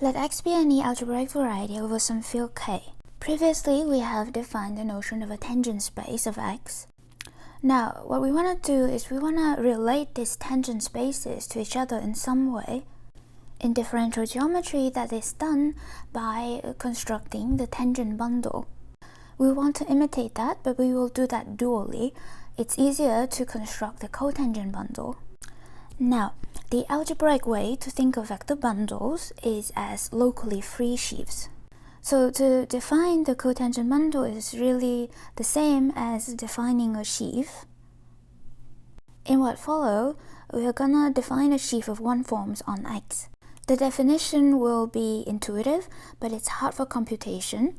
Let X be any algebraic variety over some field K. Previously, we have defined the notion of a tangent space of X. Now, what we want to do is we want to relate these tangent spaces to each other in some way. In differential geometry, that is done by constructing the tangent bundle. We want to imitate that, but we will do that dually. It's easier to construct the cotangent bundle. Now, the algebraic way to think of vector bundles is as locally free sheaves. So to define the cotangent bundle is really the same as defining a sheaf. In what follow, we are gonna define a sheaf of one forms on X. The definition will be intuitive, but it's hard for computation.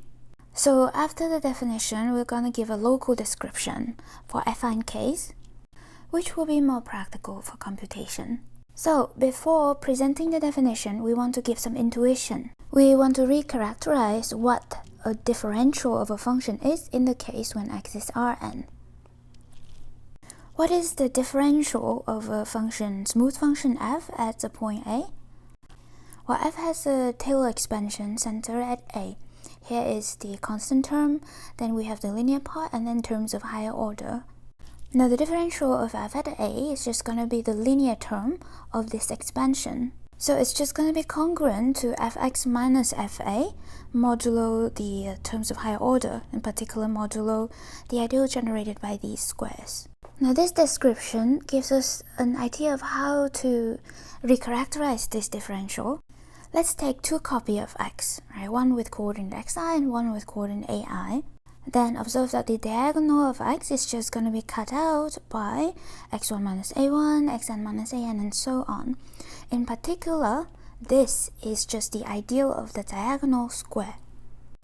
So after the definition, we're gonna give a local description for affine case, which will be more practical for computation. So before presenting the definition, we want to give some intuition. We want to recharacterize what a differential of a function is in the case when x is Rn. What is the differential of a function, smooth function f at the point A? Well, f has a Taylor expansion center at A. Here is the constant term, then we have the linear part, and then terms of higher order. Now the differential of f at A is just going to be the linear term of this expansion. So it's just going to be congruent to fx minus fa modulo the terms of higher order, in particular modulo the ideal generated by these squares. Now this description gives us an idea of how to recharacterize this differential. Let's take two copies of x, right? One with coordinate xi and one with coordinate ai. Then observe that the diagonal of x is just going to be cut out by x1 minus a1, xn minus an, and so on. In particular, this is just the ideal of the diagonal square.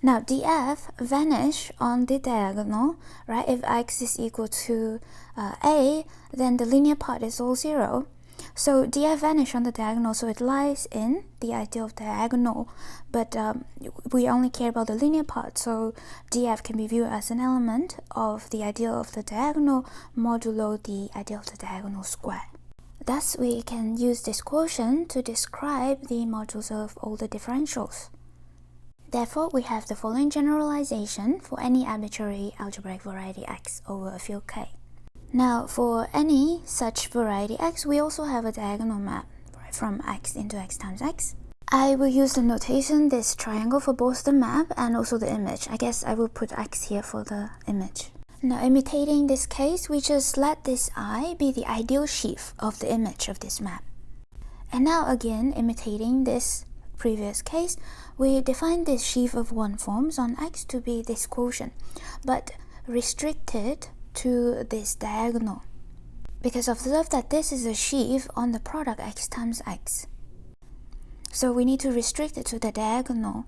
Now df vanish on the diagonal, right? If x is equal to a, then the linear part is all 0. So df vanish on the diagonal, so it lies in the ideal of diagonal, but we only care about the linear part, so df can be viewed as an element of the ideal of the diagonal modulo the ideal of the diagonal square. Thus, we can use this quotient to describe the modules of all the differentials. Therefore, we have the following generalization for any arbitrary algebraic variety x over a field K. Now, for any such variety x, we also have a diagonal map, right, from x into x times x. I will use the notation this triangle for both the map and also the image. I guess I will put x here for the image. Now, imitating this case, we just let this I be the ideal sheaf of the image of this map. And now again, imitating this previous case, we define this sheaf of one forms on x to be this quotient, but restricted to this diagonal. Because observe that this is a sheaf on the product x times x. So we need to restrict it to the diagonal,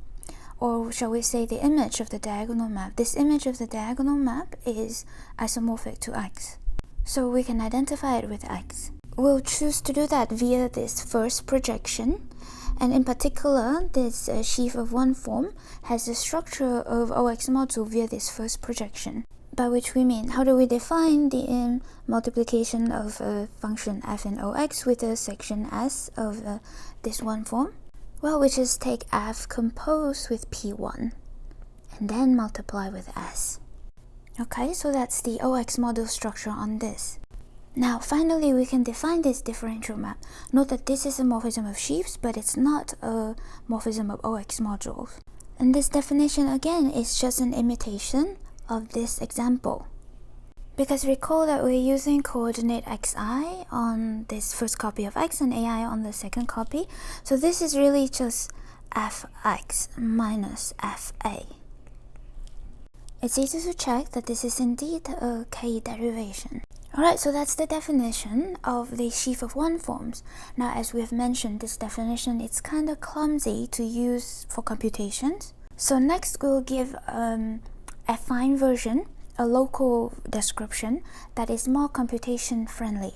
or shall we say the image of the diagonal map. This image of the diagonal map is isomorphic to x, so we can identify it with x. We'll choose to do that via this first projection, and in particular this sheaf of one form has the structure of OX module via this first projection. By which we mean, how do we define the multiplication of a function f in OX with a section S of this one form? Well, we just take f composed with P1 and then multiply with S. Okay, so that's the OX model structure on this. Now, finally, we can define this differential map. Note that this is a morphism of sheaves, but it's not a morphism of OX modules. And this definition, again, is just an imitation of this example. Because recall that we're using coordinate xi on this first copy of x and ai on the second copy. So this is really just fx minus fa. It's easy to check that this is indeed a k derivation. Alright, so that's the definition of the sheaf of one forms. Now, as we have mentioned, this definition is kind of clumsy to use for computations. So next we'll give affine version, a local description that is more computation friendly.